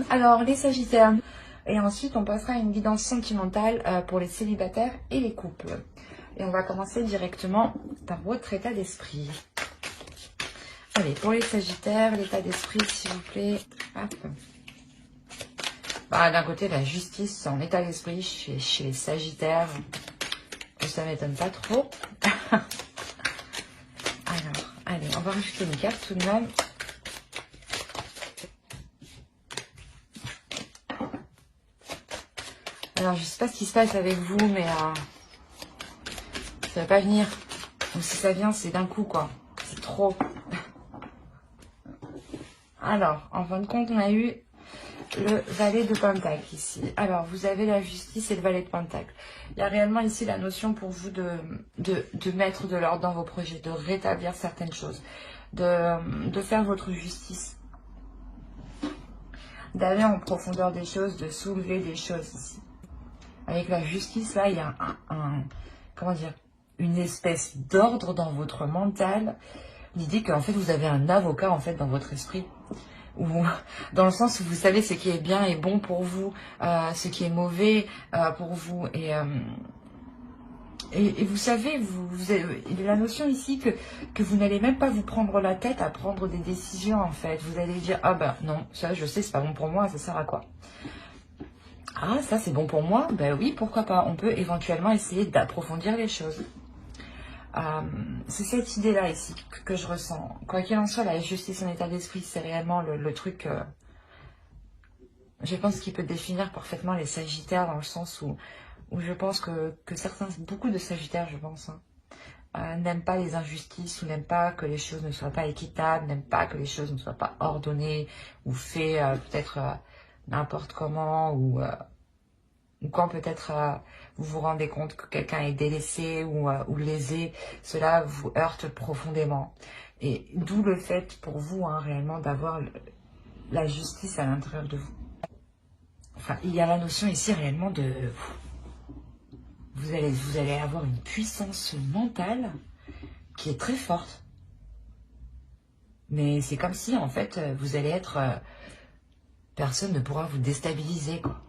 Alors, les Sagittaires. Et ensuite, on passera à une guidance sentimentale pour les célibataires et les couples. Et on va commencer directement par votre état d'esprit. Allez, pour les Sagittaires, l'état d'esprit, s'il vous plaît. Hop. Bah, d'un côté, la justice en état d'esprit chez les Sagittaires. Ça m'étonne pas trop. Alors, allez, on va rajouter une carte tout de même. Alors, je sais pas ce qui se passe avec vous, mais ça va pas venir. Donc, si ça vient, c'est d'un coup, quoi. C'est trop. Alors, en fin de compte, on a eu le valet de Pentacle ici. Alors, vous avez la justice et le valet de Pentacle. Il y a réellement ici la notion pour vous de mettre de l'ordre dans vos projets, de rétablir certaines choses, de faire votre justice, d'aller en profondeur des choses, de soulever des choses ici. Avec la justice, là, il y a comment dire, une espèce d'ordre dans votre mental. L'idée qu'en fait, vous avez un avocat, en fait, dans votre esprit. Ou dans le sens où vous savez ce qui est bien et bon pour vous, ce qui est mauvais pour vous. Et vous savez, il y a la notion ici que vous n'allez même pas vous prendre la tête à prendre des décisions, en fait. Vous allez dire, ah ben non, ça je sais, c'est pas bon pour moi, ça sert à quoi? Ah, ça c'est bon pour moi? Ben oui, pourquoi pas? On peut éventuellement essayer d'approfondir les choses. C'est cette idée-là ici que je ressens. Quoi qu'il en soit, la justice en état d'esprit, c'est réellement le truc, je pense, qui peut définir parfaitement les Sagittaires, dans le sens où je pense que beaucoup de Sagittaires, je pense, n'aiment pas les injustices, ou n'aiment pas que les choses ne soient pas équitables, n'aiment pas que les choses ne soient pas ordonnées, ou faites peut-être n'importe comment, ou quand peut-être vous vous rendez compte que quelqu'un est délaissé ou lésé, cela vous heurte profondément. Et d'où le fait pour vous, réellement, d'avoir la justice à l'intérieur de vous. Enfin, il y a la notion ici réellement de... Vous allez avoir une puissance mentale qui est très forte. Mais c'est comme si, en fait, vous allez être... personne ne pourra vous déstabiliser, quoi.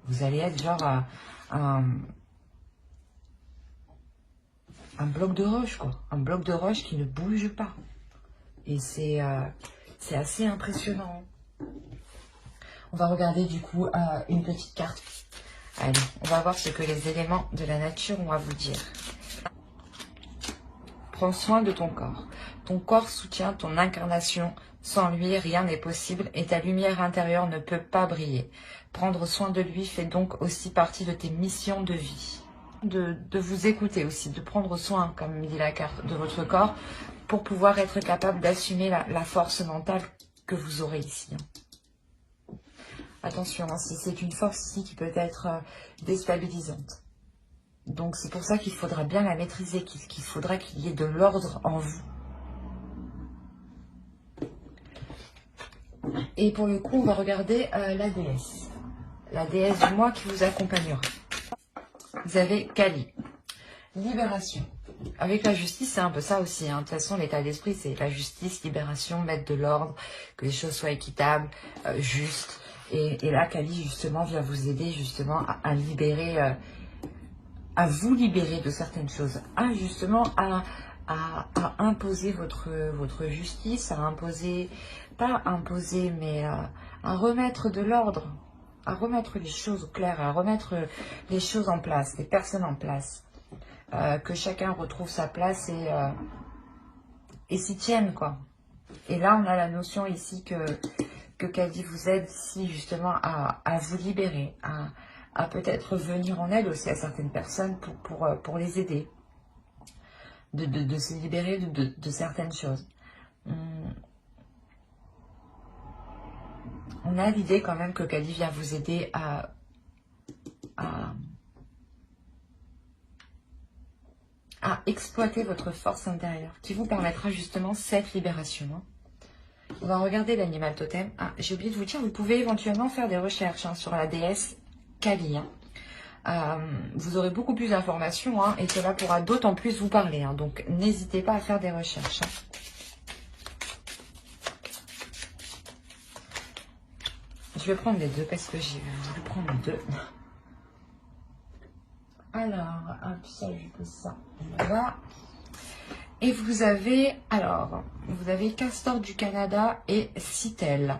Vous allez être genre un bloc de roche, quoi. Un bloc de roche qui ne bouge pas. Et c'est assez impressionnant. On va regarder du coup une petite carte. Allez, on va voir ce que les éléments de la nature ont à vous dire. Prends soin de ton corps. Ton corps soutient ton incarnation. Sans lui, rien n'est possible et ta lumière intérieure ne peut pas briller. Prendre soin de lui fait donc aussi partie de tes missions de vie. De vous écouter aussi, de prendre soin, comme dit la carte, de votre corps pour pouvoir être capable d'assumer la force mentale que vous aurez ici. Attention, c'est une force ici qui peut être déstabilisante. Donc c'est pour ça qu'il faudra bien la maîtriser, qu'il faudra qu'il y ait de l'ordre en vous. Et pour le coup, on va regarder la déesse. La déesse du mois qui vous accompagnera. Vous avez Kali. Libération. Avec la justice, c'est un peu ça aussi. De toute façon, l'état d'esprit, c'est la justice, libération, mettre de l'ordre, que les choses soient équitables, justes. Et là, Kali, justement, vient vous aider justement à libérer, à vous libérer de certaines choses. Justement, à imposer votre justice, à imposer, pas imposer, mais à remettre de l'ordre, à remettre les choses au clair, à remettre les choses en place, les personnes en place. Que chacun retrouve sa place et s'y tienne, quoi. Et là, on a la notion ici que Kali vous aide ici justement à vous libérer, à peut-être venir en aide aussi à certaines personnes pour les aider, de se libérer de certaines choses. On a l'idée quand même que Kali vient vous aider à exploiter votre force intérieure, qui vous permettra justement cette libération. On va regarder l'animal totem. J'ai oublié de vous dire, vous pouvez éventuellement faire des recherches sur la déesse Kali. Vous aurez beaucoup plus d'informations et cela pourra d'autant plus vous parler. Donc, n'hésitez pas à faire des recherches. Je vais prendre les deux parce que j'ai voulu prendre les deux. Alors, hop, ça, je pose ça. Voilà. Et vous avez, alors, vous avez Castor du Canada et Citel.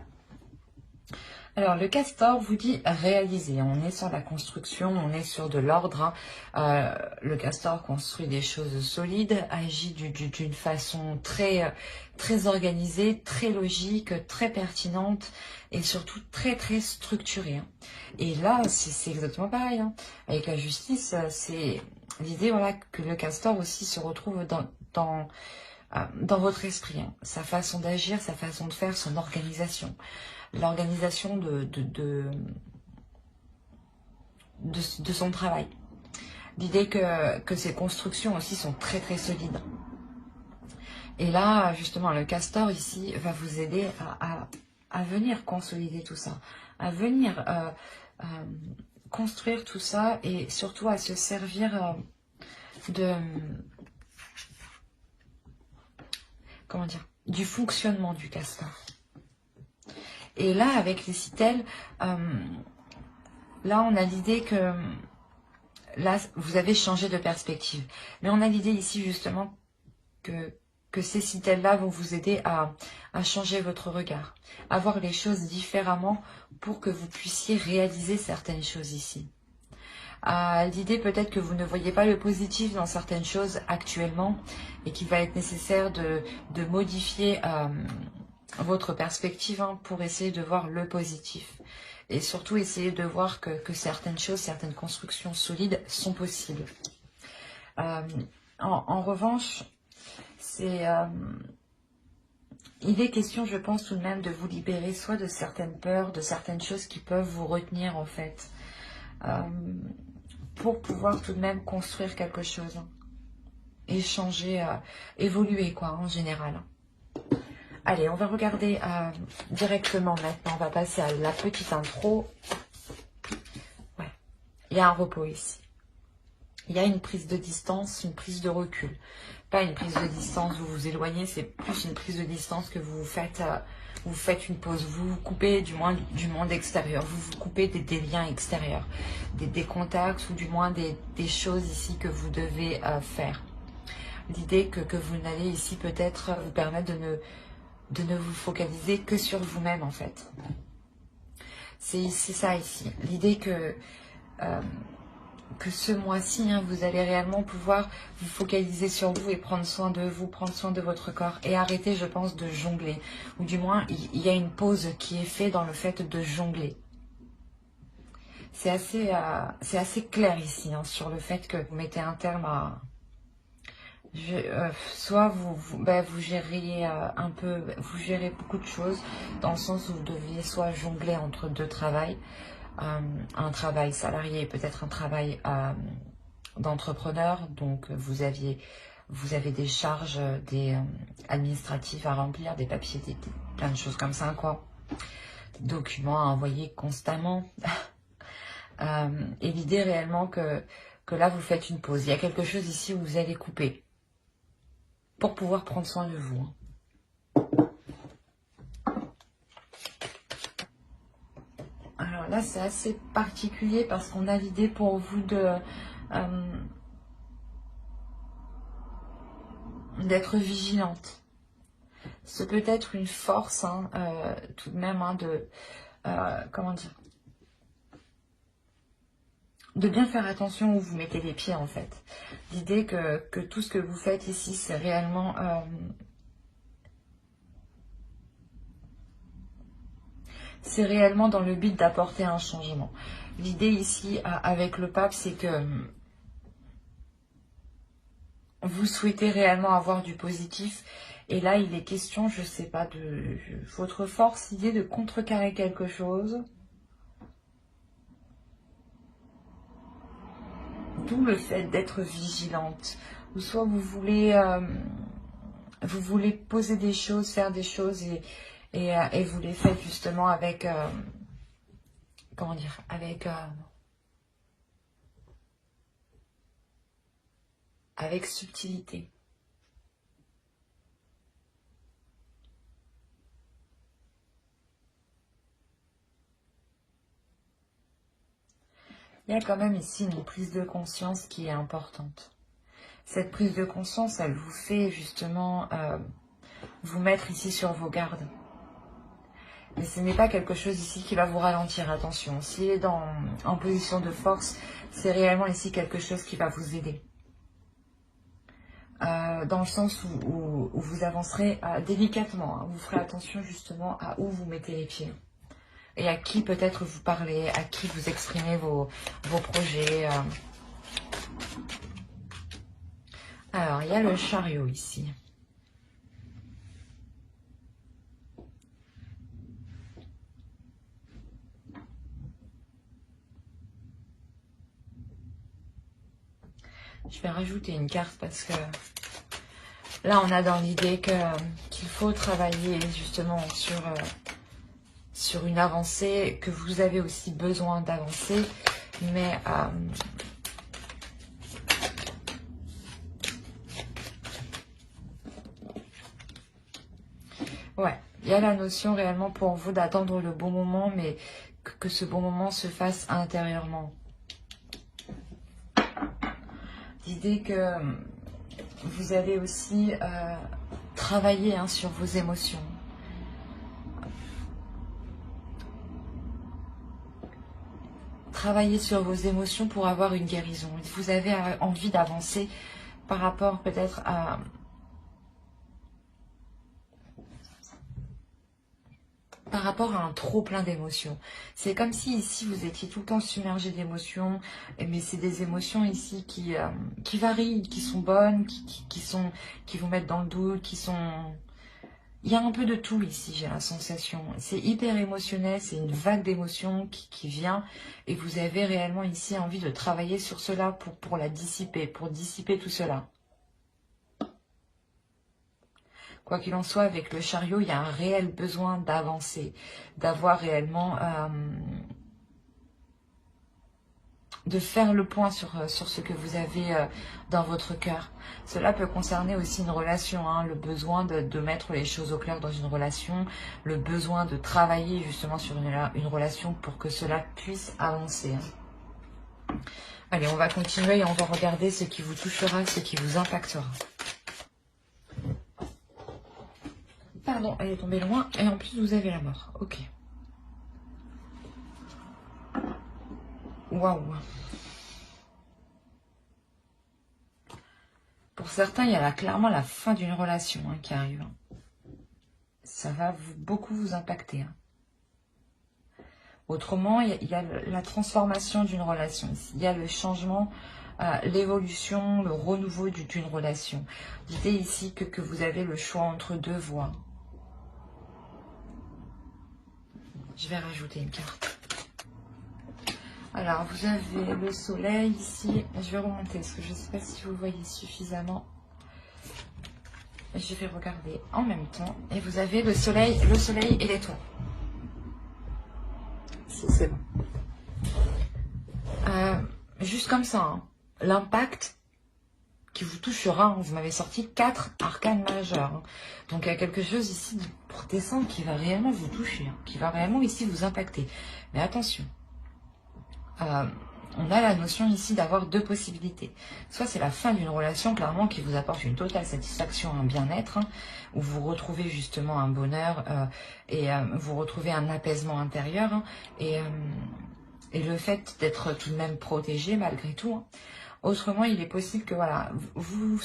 Alors, le castor vous dit réaliser. On est sur la construction, on est sur de l'ordre. Le castor construit des choses solides, agit d'une façon très, très organisée, très logique, très pertinente et surtout très, très structurée. Hein. Et là, c'est exactement pareil. Hein. Avec la justice, c'est l'idée voilà, que le castor aussi se retrouve dans votre esprit. Hein. Sa façon d'agir, sa façon de faire, son organisation. L'organisation de son travail. L'idée que ces constructions aussi sont très très solides. Et là, justement, le castor ici va vous aider à venir consolider tout ça, à venir construire tout ça et surtout à se servir comment dire, du fonctionnement du castor. Et là, avec les citelles, là, on a l'idée que là, vous avez changé de perspective. Mais on a l'idée ici, justement, que ces citelles-là vont vous aider à changer votre regard, à voir les choses différemment pour que vous puissiez réaliser certaines choses ici. L'idée peut-être que vous ne voyez pas le positif dans certaines choses actuellement et qu'il va être nécessaire de modifier votre perspective hein, pour essayer de voir le positif. Et surtout essayer de voir que certaines choses, certaines constructions solides sont possibles. En revanche, il est question, je pense tout de même, de vous libérer soit de certaines peurs, de certaines choses qui peuvent vous retenir en fait, pour pouvoir tout de même construire quelque chose, hein, échanger, évoluer quoi en général. Allez, on va regarder directement maintenant, on va passer à la petite intro. Ouais, il y a un repos ici. Il y a une prise de distance, une prise de recul. Pas une prise de distance, vous vous éloignez, c'est plus une prise de distance que vous faites une pause. Vous vous coupez du monde extérieur, vous vous coupez des liens extérieurs, des contacts ou du moins des choses ici que vous devez faire. L'idée que vous n'allez ici peut-être vous permettre de ne vous focaliser que sur vous-même en fait. C'est ça ici. L'idée que ce mois-ci, hein, vous allez réellement pouvoir vous focaliser sur vous et prendre soin de vous, prendre soin de votre corps et arrêter, je pense, de jongler. Ou du moins, il y a une pause qui est faite dans le fait de jongler. C'est assez clair ici, hein, sur le fait que vous mettez un terme à... soit vous gériez un peu, vous gérez beaucoup de choses, dans le sens où vous deviez soit jongler entre deux travails, un travail salarié, peut-être un travail d'entrepreneur, donc vous avez des charges administratives à remplir, des papiers, plein de choses comme ça, quoi. Des documents à envoyer constamment. Et l'idée réellement que là, vous faites une pause. Il y a quelque chose ici où vous allez couper pour pouvoir prendre soin de vous. Alors là, c'est assez particulier parce qu'on a l'idée pour vous d'être vigilante. C'est peut-être une force, hein, tout de même, hein, comment dire, de bien faire attention où vous mettez les pieds, en fait. L'idée que tout ce que vous faites ici, c'est réellement... c'est réellement dans le but d'apporter un changement. L'idée ici, avec le pape, c'est que vous souhaitez réellement avoir du positif. Et là, il est question, je sais pas, de votre force, idée de contrecarrer quelque chose. D'où le fait d'être vigilante. Ou soit vous voulez poser des choses, faire des choses et vous les faites justement avec, comment dire, avec subtilité. Il y a quand même ici une prise de conscience qui est importante. Cette prise de conscience, elle vous fait justement vous mettre ici sur vos gardes. Mais ce n'est pas quelque chose ici qui va vous ralentir, attention. S'il est en position de force, c'est réellement ici quelque chose qui va vous aider. Dans le sens où vous avancerez délicatement. Hein. Vous ferez attention justement à où vous mettez les pieds. Et à qui peut-être vous parlez, à qui vous exprimez vos projets. Alors, il y a le chariot ici. Je vais rajouter une carte parce que là, on a dans l'idée qu'il faut travailler justement sur une avancée, que vous avez aussi besoin d'avancer, mais ouais, il y a la notion réellement pour vous d'attendre le bon moment, mais que ce bon moment se fasse intérieurement. L'idée que vous allez aussi travailler sur vos émotions. Travailler sur vos émotions pour avoir une guérison. Vous avez envie d'avancer par rapport peut-être à... Par rapport à un trop plein d'émotions. C'est comme si ici vous étiez tout le temps submergé d'émotions, mais c'est des émotions ici qui varient, qui sont bonnes, qui vous mettent dans le doute, qui sont... Il y a un peu de tout ici, j'ai la sensation. C'est hyper émotionnel, c'est une vague d'émotions qui vient et vous avez réellement ici envie de travailler sur cela pour la dissiper, pour dissiper tout cela. Quoi qu'il en soit, avec le chariot, il y a un réel besoin d'avancer, d'avoir réellement... de faire le point sur ce que vous avez dans votre cœur. Cela peut concerner aussi une relation, hein, le besoin de mettre les choses au clair dans une relation, le besoin de travailler justement sur une relation pour que cela puisse avancer. Hein. Allez, on va continuer et on va regarder ce qui vous touchera, ce qui vous impactera. Pardon, elle est tombée loin et en plus vous avez la mort. Ok. Waouh. Pour certains, il y a clairement la fin d'une relation qui arrive. Ça va beaucoup vous impacter. Hein. Autrement, il y a la transformation d'une relation. Il y a le changement, l'évolution, le renouveau d'une relation. L'idée ici que vous avez le choix entre deux voies. Je vais rajouter une carte. Alors, vous avez le soleil ici. Je vais remonter parce que je ne sais pas si vous voyez suffisamment. Je vais regarder en même temps. Et vous avez le soleil et l'étoile. C'est bon. Juste comme ça, hein. L'impact qui vous touchera, hein. Vous m'avez sorti 4 arcanes majeures. Hein. Donc, il y a quelque chose ici pour descendre qui va réellement vous toucher, hein, qui va réellement ici vous impacter. Mais attention. On a la notion ici d'avoir deux possibilités. Soit c'est la fin d'une relation, clairement, qui vous apporte une totale satisfaction, un bien-être, hein, où vous retrouvez justement un bonheur et vous retrouvez un apaisement intérieur hein, et le fait d'être tout de même protégé malgré tout. Hein. Autrement, il est possible que voilà, vous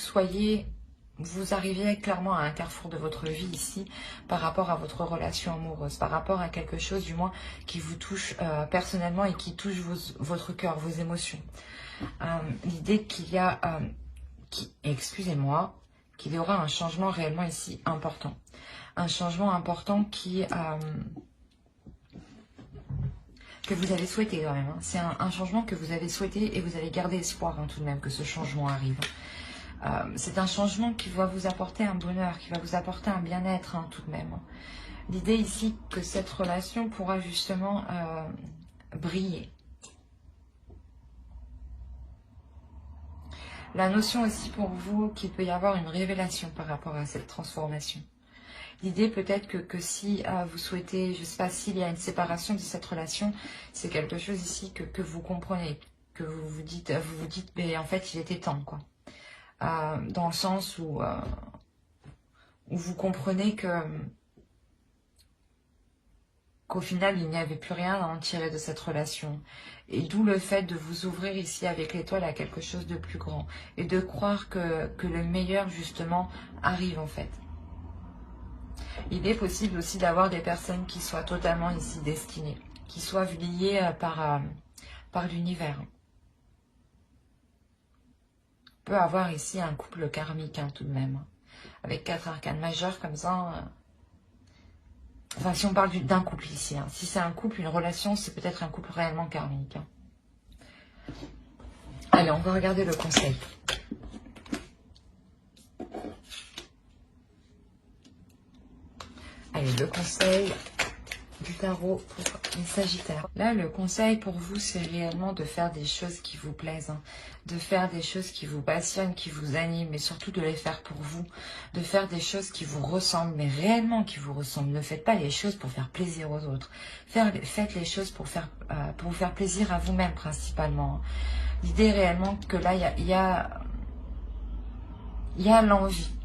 arriviez clairement à un carrefour de votre vie ici par rapport à votre relation amoureuse, par rapport à quelque chose du moins qui vous touche personnellement et qui touche votre cœur, vos émotions. L'idée qu'il y a, excusez-moi, qu'il y aura un changement réellement ici important. Un changement important que vous avez souhaité quand même. Hein. C'est un changement que vous avez souhaité et vous avez gardé espoir hein, tout de même que ce changement arrive. C'est un changement qui va vous apporter un bonheur, qui va vous apporter un bien-être hein, tout de même. L'idée ici que cette relation pourra justement briller. La notion aussi pour vous qu'il peut y avoir une révélation par rapport à cette transformation. L'idée peut-être que si vous souhaitez, je ne sais pas, s'il y a une séparation de cette relation, c'est quelque chose ici que vous comprenez. que vous vous dites, mais en fait, il était temps, quoi. Dans le sens où vous comprenez qu'au final, il n'y avait plus rien à en tirer de cette relation. Et d'où le fait de vous ouvrir ici avec l'étoile à quelque chose de plus grand. Et de croire que le meilleur, justement, arrive, en fait. Il est possible aussi d'avoir des personnes qui soient totalement ici destinées, qui soient liées par l'univers. On peut avoir ici un couple karmique, hein, tout de même. Avec 4 arcanes majeures comme ça. Enfin, si on parle d'un couple ici. Hein. Si c'est un couple, une relation, c'est peut-être un couple réellement karmique. Hein. Allez, on va regarder le conseil. Allez, le conseil du tarot pour les Sagittaires. Là, le conseil pour vous, c'est réellement de faire des choses qui vous plaisent, hein. De faire des choses qui vous passionnent, qui vous animent, mais surtout de les faire pour vous, de faire des choses qui vous ressemblent, mais réellement qui vous ressemblent. Ne faites pas les choses pour faire plaisir aux autres. Faites les choses pour vous faire plaisir à vous-même principalement. L'idée réellement que là, il y a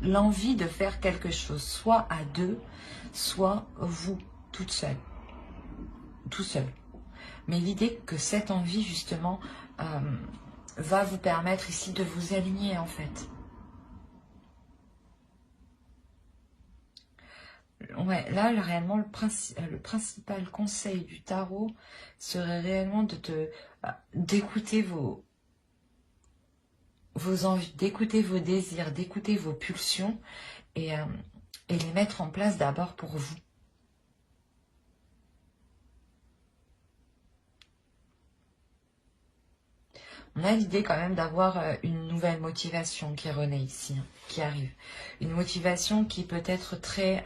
l'envie de faire quelque chose, soit à deux, soit vous, toute seule. Tout seul. Mais l'idée que cette envie, justement, va vous permettre ici de vous aligner, en fait. Ouais, là, réellement, le principal conseil du tarot serait réellement d'écouter vos envies, d'écouter vos désirs, d'écouter vos pulsions et les mettre en place d'abord pour vous. On a l'idée quand même d'avoir une nouvelle motivation qui renaît ici, hein, qui arrive. Une motivation qui peut être très...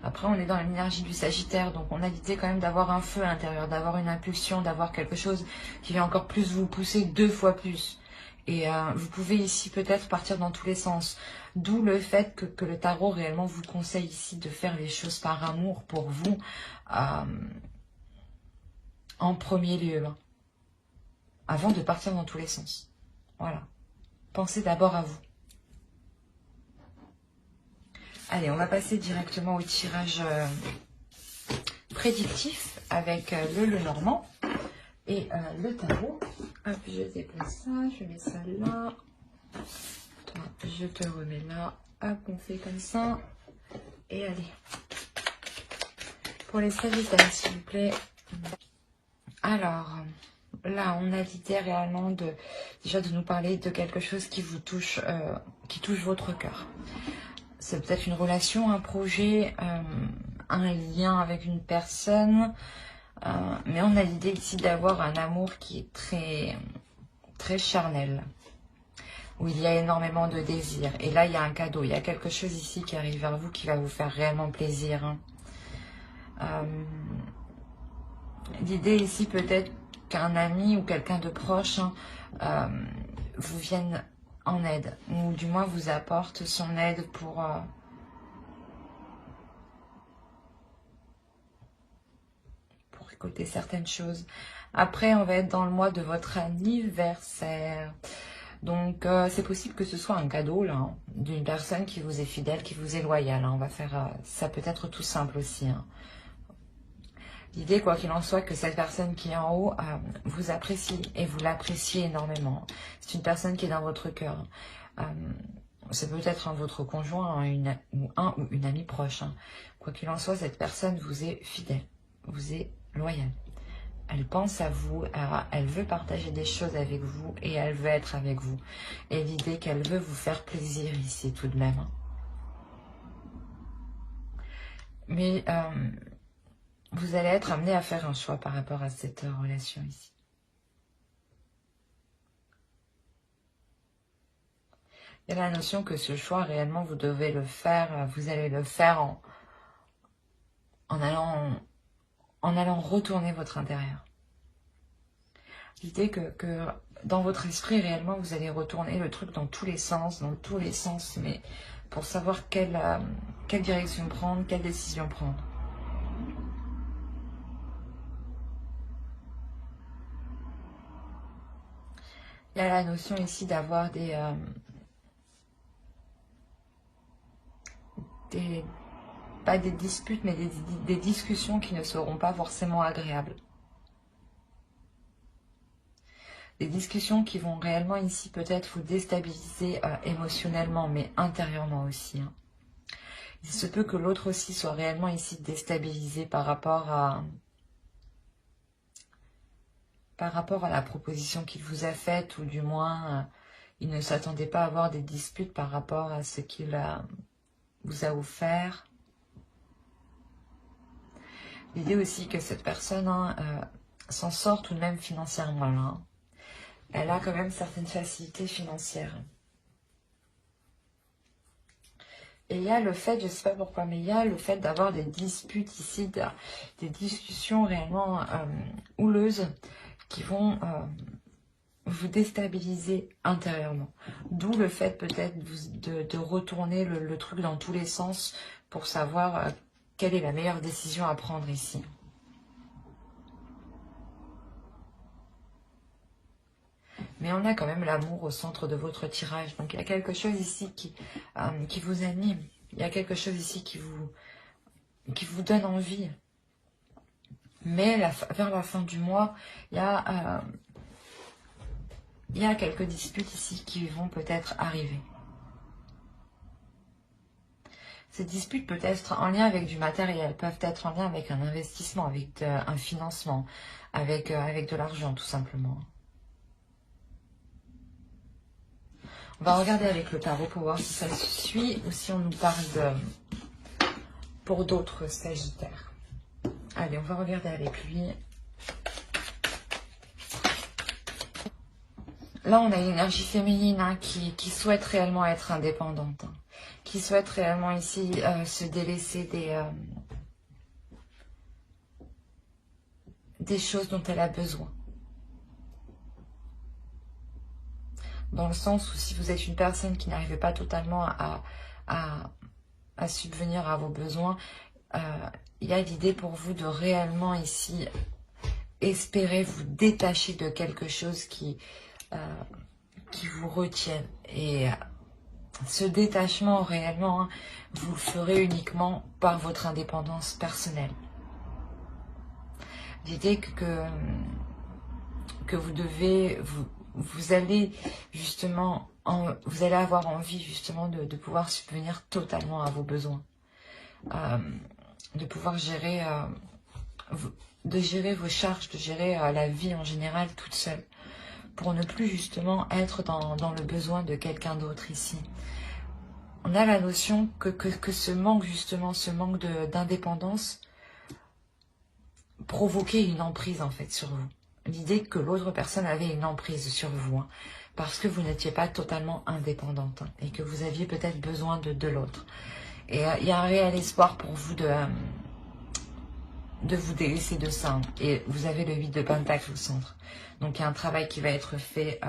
Après, on est dans l'énergie du Sagittaire, donc on a l'idée quand même d'avoir un feu à l'intérieur, d'avoir une impulsion, d'avoir quelque chose qui va encore plus vous pousser 2 fois plus. Et vous pouvez ici peut-être partir dans tous les sens. D'où le fait que le tarot réellement vous conseille ici de faire les choses par amour pour vous. En premier lieu, hein, avant de partir dans tous les sens. Voilà. Pensez d'abord à vous. Allez, on va passer directement au tirage prédictif avec le Lenormand et le tarot. Hop, je dépose ça, je mets ça là. Toi, je te remets là. Hop, on fait comme ça. Et allez. Pour les Sagittaires, s'il vous plaît. Alors, là, on a l'idée réellement déjà de nous parler de quelque chose qui vous touche, qui touche votre cœur. C'est peut-être une relation, un projet, un lien avec une personne. Mais on a l'idée ici d'avoir un amour qui est très, très charnel. Où il y a énormément de désirs. Et là, il y a un cadeau. Il y a quelque chose ici qui arrive vers vous qui va vous faire réellement plaisir. Hein. L'idée ici peut-être qu'un ami ou quelqu'un de proche vous vienne en aide. Ou du moins vous apporte son aide pour récolter certaines choses. Après, on va être dans le mois de votre anniversaire. Donc, c'est possible que ce soit un cadeau là, hein, d'une personne qui vous est fidèle, qui vous est loyale. Hein. On va faire ça peut être tout simple aussi. Hein. L'idée, quoi qu'il en soit, que cette personne qui est en haut vous apprécie et vous l'appréciez énormément. C'est une personne qui est dans votre cœur. C'est peut-être votre conjoint, ou une amie proche. Hein. Quoi qu'il en soit, cette personne vous est fidèle, vous est loyale. Elle pense à vous, elle veut partager des choses avec vous et elle veut être avec vous. Et l'idée qu'elle veut vous faire plaisir ici tout de même. Hein. Mais vous allez être amené à faire un choix par rapport à cette relation ici. Il y a la notion que ce choix, réellement, vous devez le faire, vous allez le faire en allant retourner votre intérieur. L'idée que dans votre esprit, réellement, vous allez retourner le truc dans tous les sens, mais pour savoir quelle direction prendre, quelle décision prendre. Il y a la notion ici d'avoir pas des disputes, mais des discussions qui ne seront pas forcément agréables. Des discussions qui vont réellement ici peut-être vous déstabiliser émotionnellement, mais intérieurement aussi. Hein. Il se peut que l'autre aussi soit réellement ici déstabilisé par rapport à la proposition qu'il vous a faite, ou du moins, il ne s'attendait pas à avoir des disputes par rapport à ce qu'il vous a offert. L'idée aussi que cette personne s'en sort tout de même financièrement. Là, hein. Elle a quand même certaines facilités financières. Et il y a le fait, je ne sais pas pourquoi, mais il y a le fait d'avoir des disputes ici, des discussions réellement houleuses qui vont vous déstabiliser intérieurement. D'où le fait peut-être de retourner le truc dans tous les sens pour savoir quelle est la meilleure décision à prendre ici. Mais on a quand même l'amour au centre de votre tirage. Donc il y a quelque chose ici qui vous anime. Il y a quelque chose ici qui vous donne envie. Mais vers la fin du mois, il y a quelques disputes ici qui vont peut-être arriver. Ces disputes peuvent être en lien avec du matériel, peuvent être en lien avec un investissement, avec un financement, avec de l'argent tout simplement. On va regarder avec le tarot pour voir si ça se suit ou si on nous parle pour d'autres sagittaires. Allez, on va regarder avec lui. Là, on a une énergie féminine hein, qui souhaite réellement être indépendante. Hein, qui souhaite réellement ici se délaisser des choses dont elle a besoin. Dans le sens où si vous êtes une personne qui n'arrive pas totalement à subvenir à vos besoins, il y a l'idée pour vous de réellement ici espérer vous détacher de quelque chose qui vous retienne. Et ce détachement réellement, hein, vous le ferez uniquement par votre indépendance personnelle. L'idée que vous devez... Vous allez justement, vous allez avoir envie justement de pouvoir subvenir totalement à vos besoins, de pouvoir gérer, vos charges, de gérer la vie en général toute seule, pour ne plus justement être dans le besoin de quelqu'un d'autre ici. On a la notion que ce manque justement, ce manque d'indépendance provoquait une emprise en fait sur vous. L'idée que l'autre personne avait une emprise sur vous, hein, parce que vous n'étiez pas totalement indépendante, hein, et que vous aviez peut-être besoin de l'autre. Et il y a un réel espoir pour vous de vous délaisser de ça. Hein, et vous avez le 8 de Pentacle au centre. Donc il y a un travail qui va être fait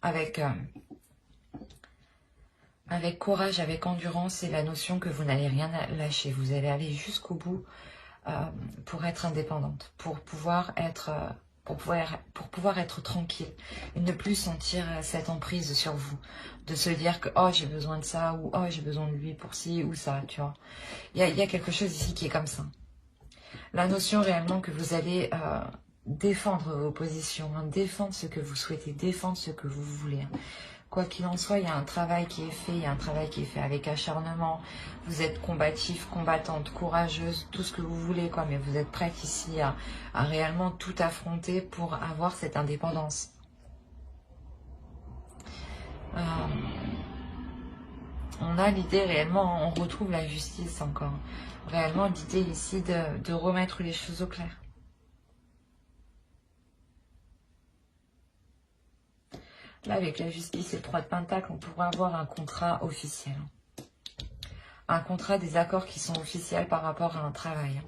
avec courage, avec endurance, et la notion que vous n'allez rien lâcher. Vous allez aller jusqu'au bout. Pour être indépendante, pour pouvoir être tranquille et ne plus sentir cette emprise sur vous, de se dire que oh j'ai besoin de ça ou oh j'ai besoin de lui pour ci ou ça, tu vois. Il y a quelque chose ici qui est comme ça. La notion réellement que vous allez défendre vos positions, hein, défendre ce que vous souhaitez, défendre ce que vous voulez. Hein. Quoi qu'il en soit, il y a un travail qui est fait, il y a un travail qui est fait avec acharnement. Vous êtes combatif, combattante, courageuse, tout ce que vous voulez, quoi. Mais vous êtes prête ici à réellement tout affronter pour avoir cette indépendance. On a l'idée réellement, on retrouve la justice encore. Réellement l'idée ici de remettre les choses au clair. Là, avec la justice et le 3 de Pentacle, on pourrait avoir un contrat officiel. Un contrat, des accords qui sont officiels par rapport à un travail.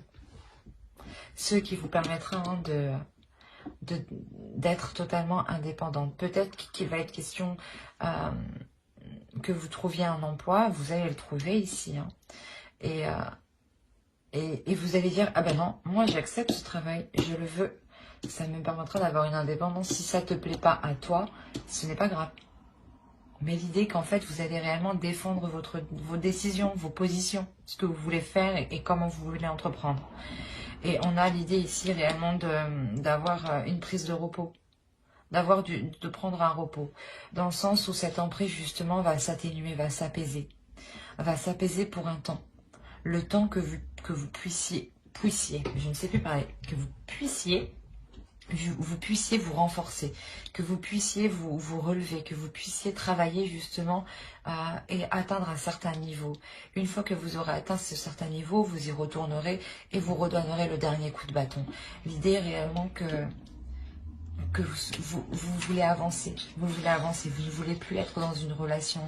Ce qui vous permettra hein, d'être totalement indépendante. Peut-être qu'il va être question que vous trouviez un emploi, vous allez le trouver ici. Hein, et vous allez dire, ah ben non, moi j'accepte ce travail, je le veux Ça me permettra d'avoir une indépendance. Si ça ne te plaît pas à toi, ce n'est pas grave. Mais l'idée qu'en fait, vous allez réellement défendre vos décisions, vos positions, ce que vous voulez faire et comment vous voulez entreprendre. Et on a l'idée ici réellement d'avoir une prise de repos, de prendre un repos, dans le sens où cette emprise justement va s'atténuer, va s'apaiser pour un temps. Le temps que vous puissiez, je ne sais plus parler, que vous puissiez vous renforcer, que vous puissiez vous relever, que vous puissiez travailler justement et atteindre un certain niveau. Une fois que vous aurez atteint ce certain niveau, vous y retournerez et vous redonnerez le dernier coup de bâton. L'idée est réellement que vous voulez avancer, vous ne voulez plus être dans une relation,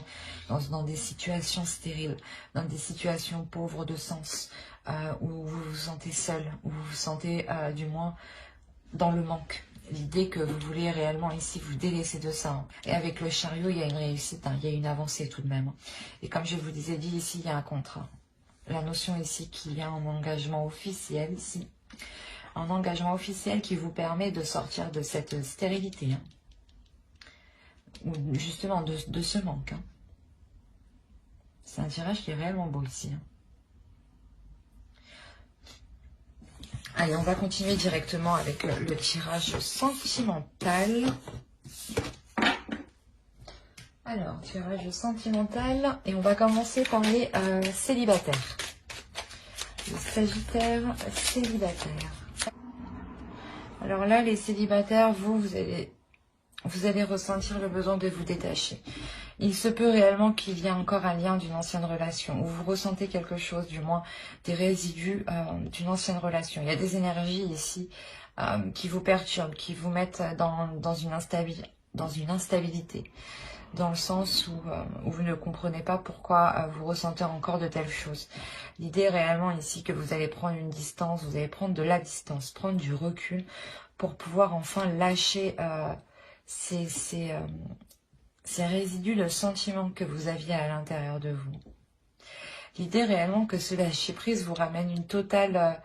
dans des situations stériles, dans des situations pauvres de sens, où vous vous sentez seul, où vous vous sentez du moins dans le manque. L'idée que vous voulez réellement ici vous délaisser de ça. Et avec le chariot, il y a une réussite, il y a une avancée tout de même. Et comme je vous ai dit, ici, il y a un contrat. La notion ici qu'il y a un engagement officiel ici. Un engagement officiel qui vous permet de sortir de cette stérilité. Ou justement de ce manque. C'est un tirage qui est réellement beau ici. Allez, on va continuer directement avec le tirage sentimental. Alors, tirage sentimental. Et on va commencer par les célibataires. Les Sagittaires célibataires. Alors là, les célibataires, vous allez ressentir le besoin de vous détacher. Il se peut réellement qu'il y ait encore un lien d'une ancienne relation, ou vous ressentez quelque chose, du moins des résidus d'une ancienne relation. Il y a des énergies ici qui vous perturbent, qui vous mettent dans une instabilité, dans le sens où vous ne comprenez pas pourquoi vous ressentez encore de telles choses. L'idée est réellement ici que vous allez prendre une distance, vous allez prendre de la distance, prendre du recul pour pouvoir enfin lâcher ces résidus de sentiments que vous aviez à l'intérieur de vous. L'idée réellement que ce lâcher-prise vous ramène une totale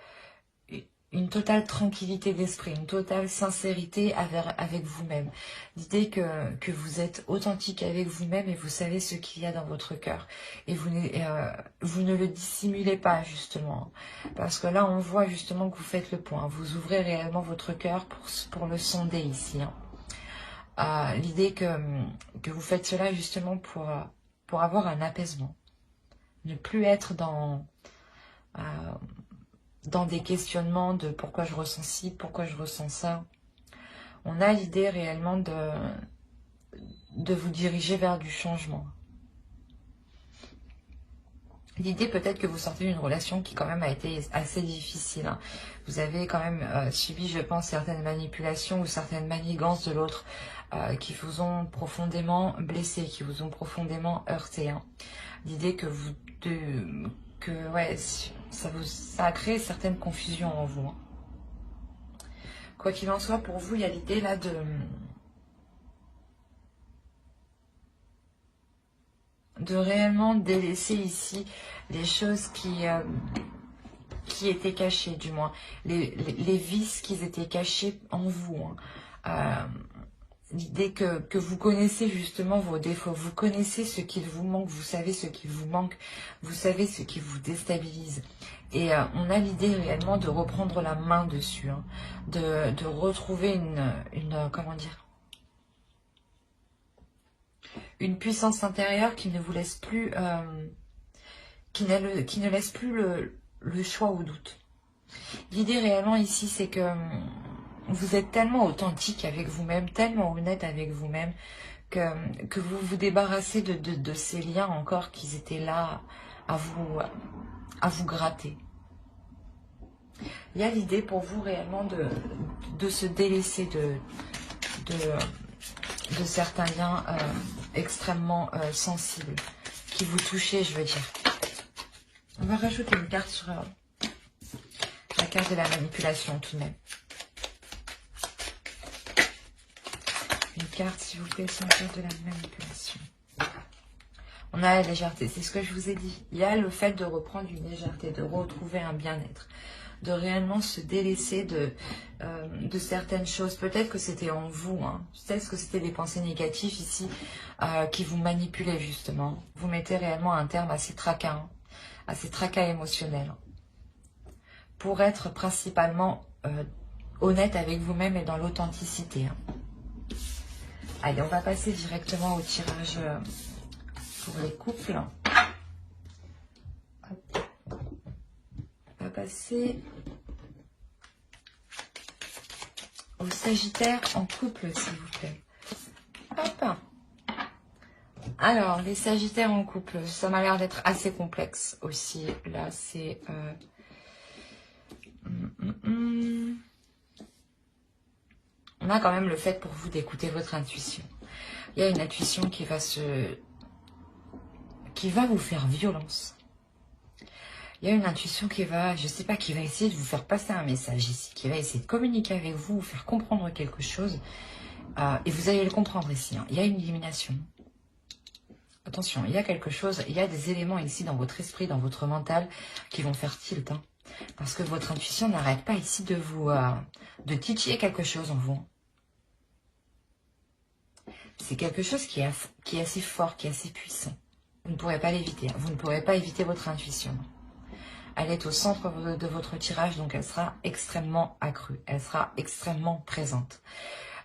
tranquillité d'esprit, une totale sincérité avec vous-même. L'idée que vous êtes authentique avec vous-même et vous savez ce qu'il y a dans votre cœur. Et vous ne le dissimulez pas justement. Parce que là, on voit justement que vous faites le point. Vous ouvrez réellement votre cœur pour le sonder ici. L'idée que vous faites cela justement pour avoir un apaisement. Ne plus être dans des questionnements de pourquoi je ressens ci, pourquoi je ressens ça. On a l'idée réellement de vous diriger vers du changement. L'idée peut-être que vous sortez d'une relation qui quand même a été assez difficile. Vous avez quand même subi, je pense, certaines manipulations ou certaines manigances de l'autre qui vous ont profondément blessé, qui vous ont profondément heurté. L'idée que ça a créé certaines confusions en vous. Quoi qu'il en soit, pour vous, il y a l'idée là de réellement délaisser ici les choses qui étaient cachées, du moins les vices qui étaient cachés en vous. L'idée que vous connaissez justement vos défauts, vous connaissez ce qu'il vous manque, vous savez ce qu'il vous manque, vous savez ce qui vous déstabilise. Et on a l'idée réellement de reprendre la main dessus, de retrouver comment dire, une puissance intérieure qui ne vous laisse plus, qui ne laisse plus le choix au doute. L'idée réellement ici, c'est que vous êtes tellement authentique avec vous-même, tellement honnête avec vous-même, que vous vous débarrassez de ces liens encore qui étaient là à vous gratter. Il y a l'idée pour vous réellement de se délaisser de certains liens extrêmement sensibles, qui vous touchaient, je veux dire. On va rajouter une carte sur la carte de la manipulation tout de même. Une carte, s'il vous plaît, sur la carte de la manipulation. On a la légèreté, c'est ce que je vous ai dit. Il y a le fait de reprendre une légèreté, de retrouver un bien-être, de réellement se délaisser de certaines choses. Peut-être que c'était en vous, hein. Peut-être que c'était des pensées négatives ici qui vous manipulaient justement. Vous mettez réellement un terme à ces tracas, hein, à ces tracas émotionnels. Pour être principalement honnête avec vous-même et dans l'authenticité. Hein. Allez, on va passer directement au tirage pour les couples. Hop. On va passer au Sagittaire en couple, s'il vous plaît. Hop. Alors, les Sagittaires en couple, ça m'a l'air d'être assez complexe aussi. Là, c'est... On a quand même le fait pour vous d'écouter votre intuition. Il y a une intuition qui va vous faire violence. Il y a une intuition qui va, je sais pas, qui va essayer de vous faire passer un message ici, qui va essayer de communiquer avec vous, vous faire comprendre quelque chose. Et vous allez le comprendre ici. Hein. Il y a une illumination. Attention, il y a quelque chose, il y a des éléments ici dans votre esprit, dans votre mental, qui vont faire tilt. Hein, parce que votre intuition n'arrête pas ici de vous, de titiller quelque chose en vous. C'est quelque chose qui est assez fort, qui est assez puissant. Vous ne pourrez pas l'éviter. Hein. Vous ne pourrez pas éviter votre intuition. Elle est au centre de votre tirage, donc elle sera extrêmement accrue. Elle sera extrêmement présente.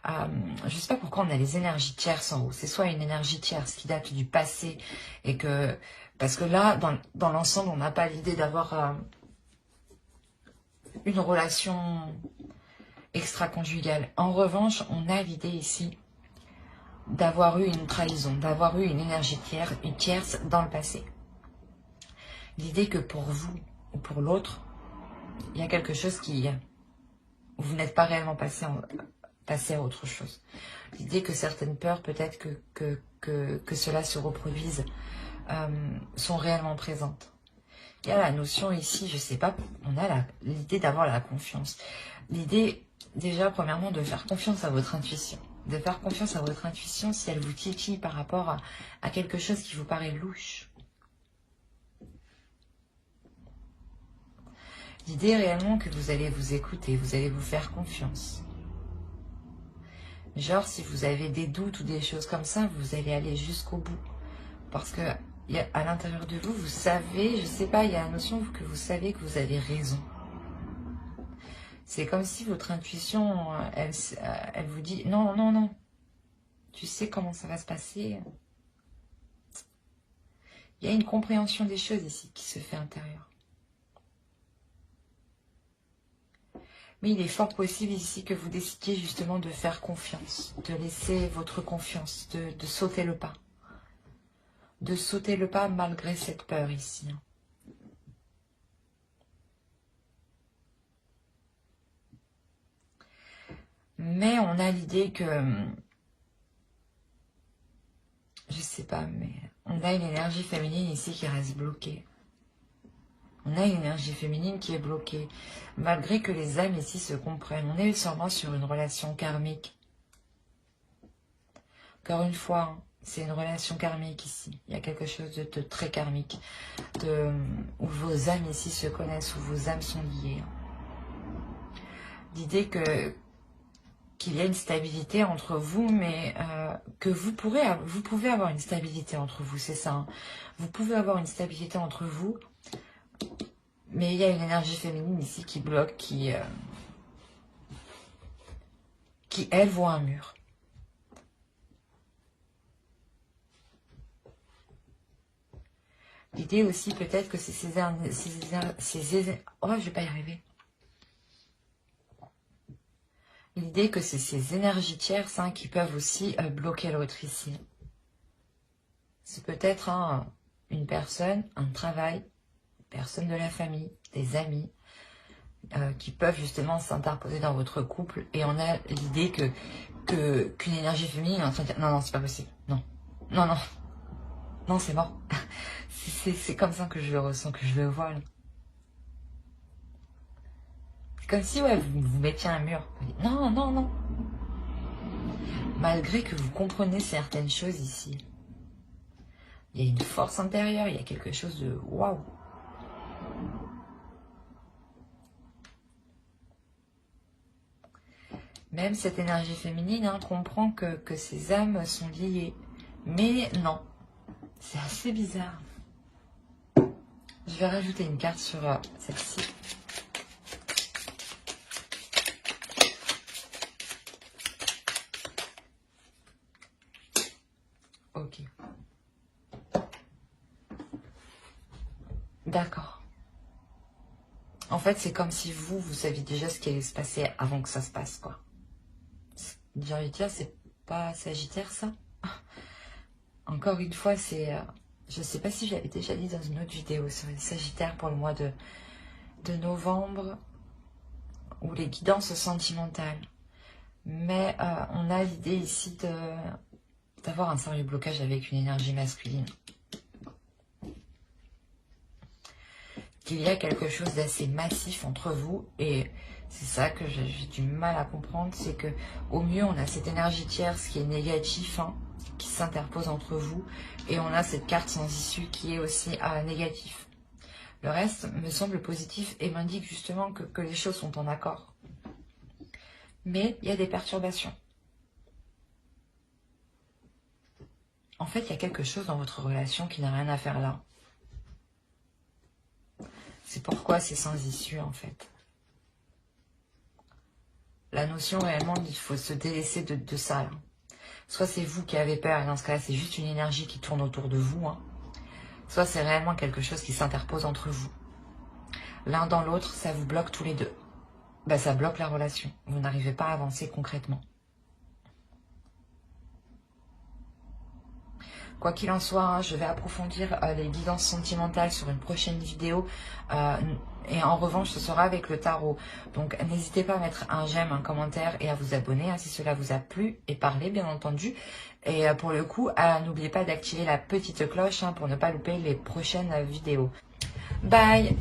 Je ne sais pas pourquoi on a les énergies tierces en haut. C'est soit une énergie tierce qui date du passé et que... Parce que là, dans l'ensemble, on n'a pas l'idée d'avoir une relation extra-conjugale. En revanche, on a l'idée ici d'avoir eu une trahison, d'avoir eu une énergie tierce dans le passé. L'idée que pour vous ou pour l'autre, il y a quelque chose qui... Vous n'êtes pas réellement passé à autre chose. L'idée que certaines peurs, peut-être que cela se reproduise, sont réellement présentes. Il y a la notion ici, je sais pas, on a l'idée d'avoir la confiance. L'idée, déjà, premièrement, de faire confiance à votre intuition. De faire confiance à votre intuition si elle vous titille par rapport à quelque chose qui vous paraît louche. L'idée réellement que vous allez vous écouter, vous allez vous faire confiance. Genre, si vous avez des doutes ou des choses comme ça, vous allez aller jusqu'au bout. Parce que à l'intérieur de vous, vous savez, je sais pas, il y a la notion que vous savez que vous avez raison. C'est comme si votre intuition, elle vous dit, non, non, non, tu sais comment ça va se passer. Il y a une compréhension des choses ici qui se fait intérieure. Mais il est fort possible ici que vous décidiez justement de faire confiance, de laisser votre confiance, de sauter le pas. De sauter le pas malgré cette peur ici. Mais on a l'idée que, je sais pas, mais on a une énergie féminine ici qui reste bloquée. On a une énergie féminine qui est bloquée. Malgré que les âmes ici se comprennent. On est sûrement sur une relation karmique. Encore une fois, c'est une relation karmique ici. Il y a quelque chose de très karmique. Où vos âmes ici se connaissent, où vos âmes sont liées. L'idée qu'il y a une stabilité entre vous, mais que vous pouvez avoir une stabilité entre vous, c'est ça. Hein. Vous pouvez avoir une stabilité entre vous, mais il y a une énergie féminine ici qui bloque, qui elle, voit un mur. L'idée aussi, peut-être que c'est oh, je vais pas y arriver. L'idée que c'est ces énergies tierces qui peuvent aussi bloquer l'autre ici. C'est peut-être une personne, un travail, personne de la famille, des amis, qui peuvent justement s'interposer dans votre couple. Et on a l'idée qu'une énergie féminine est en train de dire non, non, c'est pas possible. Non, non, non. Non, c'est mort. C'est comme ça que je le ressens, que je le vois. C'est comme si ouais, vous mettiez un mur. Non, non, non. Malgré que vous comprenez certaines choses ici. Il y a une force intérieure, il y a quelque chose de waouh. Même cette énergie féminine comprend que ces âmes sont liées. Mais non, c'est assez bizarre. Je vais rajouter une carte sur celle-ci. Ok. D'accord. En fait, c'est comme si vous saviez déjà ce qui allait se passer avant que ça se passe, quoi. J'ai envie de dire, c'est pas Sagittaire, ça? Encore une fois, c'est... je sais pas si je l'avais déjà dit dans une autre vidéo sur les Sagittaires pour le mois de novembre, ou les guidances sentimentales. Mais on a l'idée ici d'avoir un sérieux blocage avec une énergie masculine. Qu'il y a quelque chose d'assez massif entre vous, et c'est ça que j'ai du mal à comprendre, c'est que au mieux on a cette énergie tierce qui est négative, qui s'interpose entre vous, et on a cette carte sans issue qui est aussi négatif. Le reste me semble positif et m'indique justement que les choses sont en accord. Mais il y a des perturbations. En fait, il y a quelque chose dans votre relation qui n'a rien à faire là. C'est pourquoi c'est sans issue, en fait. La notion, réellement, il faut se délaisser de ça, là. Soit c'est vous qui avez peur, et dans ce cas-là, c'est juste une énergie qui tourne autour de vous. Soit c'est réellement quelque chose qui s'interpose entre vous. L'un dans l'autre, ça vous bloque tous les deux. Ben, ça bloque la relation. Vous n'arrivez pas à avancer concrètement. Quoi qu'il en soit, je vais approfondir les guidances sentimentales sur une prochaine vidéo. Et en revanche, ce sera avec le tarot. Donc, n'hésitez pas à mettre un j'aime, un commentaire et à vous abonner si cela vous a plu. Et parler, bien entendu. Et pour le coup, n'oubliez pas d'activer la petite cloche pour ne pas louper les prochaines vidéos. Bye!